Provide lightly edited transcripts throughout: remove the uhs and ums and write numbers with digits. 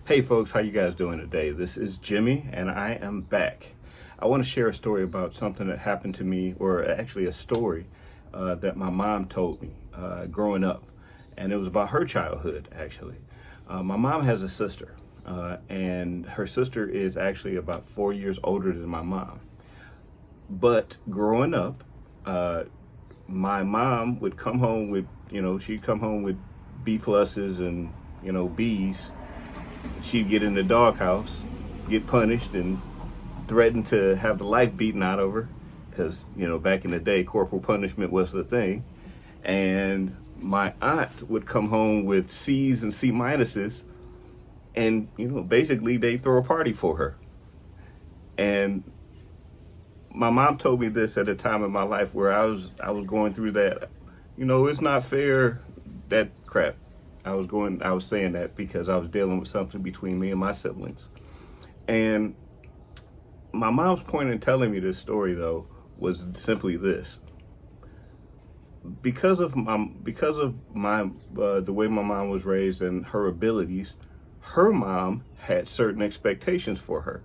Hey folks, how you guys doing today? This is Jimmy and I am back. I want to share a story about something that happened to me, or actually a story that my mom told me growing up. And it was about her childhood, actually. My mom has a sister, and her sister is actually about 4 years older than my mom. But growing up, my mom would come home with, she'd come home with B pluses and, B's. She'd get in the doghouse, get punished, and threaten to have the life beaten out of her, because back in the day, corporal punishment was the thing. And my aunt would come home with C's and C minuses, and basically they throw a party for her. And my mom told me this at a time in my life where I was going through that. It's not fair, that crap. I was saying that because I was dealing with something between me and my siblings. And my mom's point in telling me this story, though, was simply this: because of my the way my mom was raised and her abilities, her mom had certain expectations for her,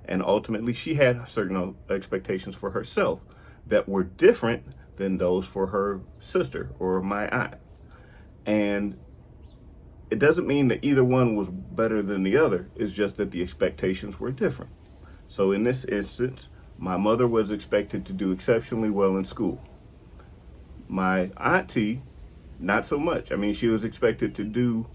and ultimately she had certain expectations for herself that were different than those for her sister or my aunt. And it doesn't mean that either one was better than the other. It's just that the expectations were different. So in this instance, my mother was expected to do exceptionally well in school. My auntie, not so much. I mean, she was expected to do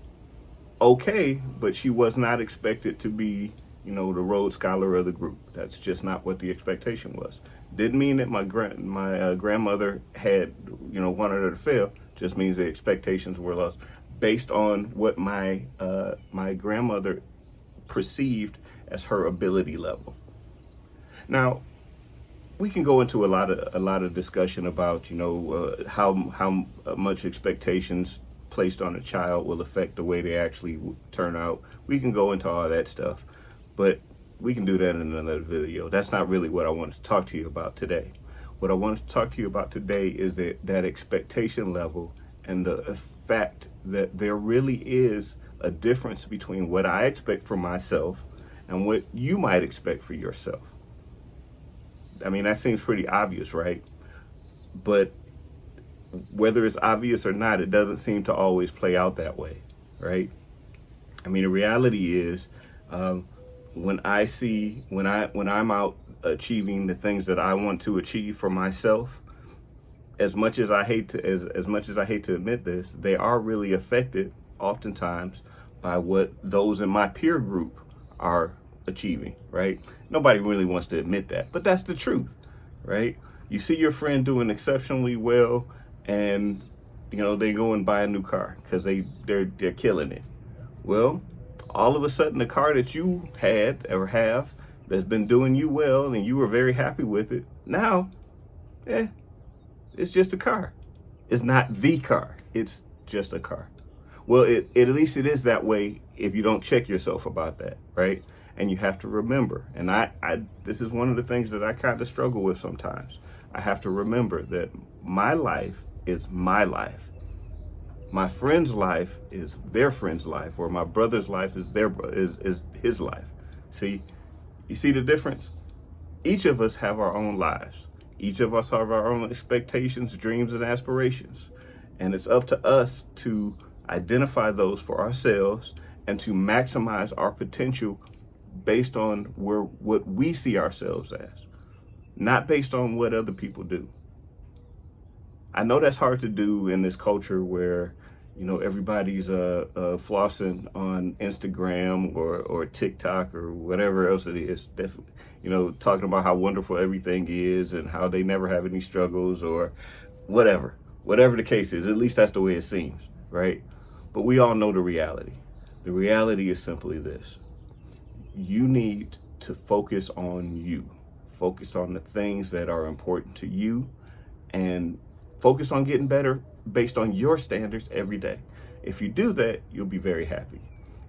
okay, but she was not expected to be, the Rhodes Scholar of the group. That's just not what the expectation was. Didn't mean that my grandmother had, wanted her to fail. Just means the expectations were lost based on what my grandmother perceived as her ability level. Now, we can go into a lot of discussion about how much expectations placed on a child will affect the way they actually turn out. We can go into all that stuff, but we can do that in another video. That's not really what I wanted to talk to you about today. What I wanted to talk to you about today is that expectation level, and the fact that there really is a difference between what I expect for myself and what you might expect for yourself. I mean, that seems pretty obvious, right? But whether it's obvious or not, it doesn't seem to always play out that way, right? I mean, the reality is, when I'm out achieving the things that I want to achieve for myself, as much as I hate to admit this, they are really affected oftentimes by what those in my peer group are achieving, right? Nobody really wants to admit that, but that's the truth, right? You see your friend doing exceptionally well, and they go and buy a new car because they're killing it. Well, all of a sudden, the car that you had or have that's been doing you well and you were very happy with it, now, it's just a car. It's not the car. It's just a car. Well, at least it is that way if you don't check yourself about that, right? And you have to remember, and this is one of the things that I kind of struggle with sometimes. I have to remember that my life is my life. My friend's life is their friend's life, or my brother's life is his life. See, you see the difference? Each of us have our own lives. Each of us have our own expectations, dreams, and aspirations. And it's up to us to identify those for ourselves and to maximize our potential based on what we see ourselves as, not based on what other people do. I know that's hard to do in this culture where, everybody's flossing on Instagram or TikTok or whatever else it is. Definitely, talking about how wonderful everything is and how they never have any struggles or whatever the case is. At least that's the way it seems, right? But we all know the reality. The reality is simply this: you need to focus on you. Focus on the things that are important to you, and focus on getting better based on your standards every day. If you do that, you'll be very happy.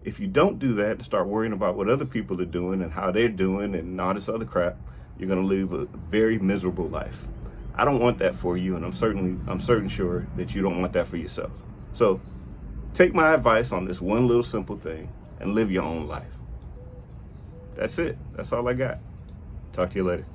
If you don't do that and start worrying about what other people are doing and how they're doing and all this other crap, you're going to live a very miserable life. I don't want that for you, and I'm certain sure that you don't want that for yourself. So take my advice on this one little simple thing. and live your own life. That's it. That's all I got. Talk to you later.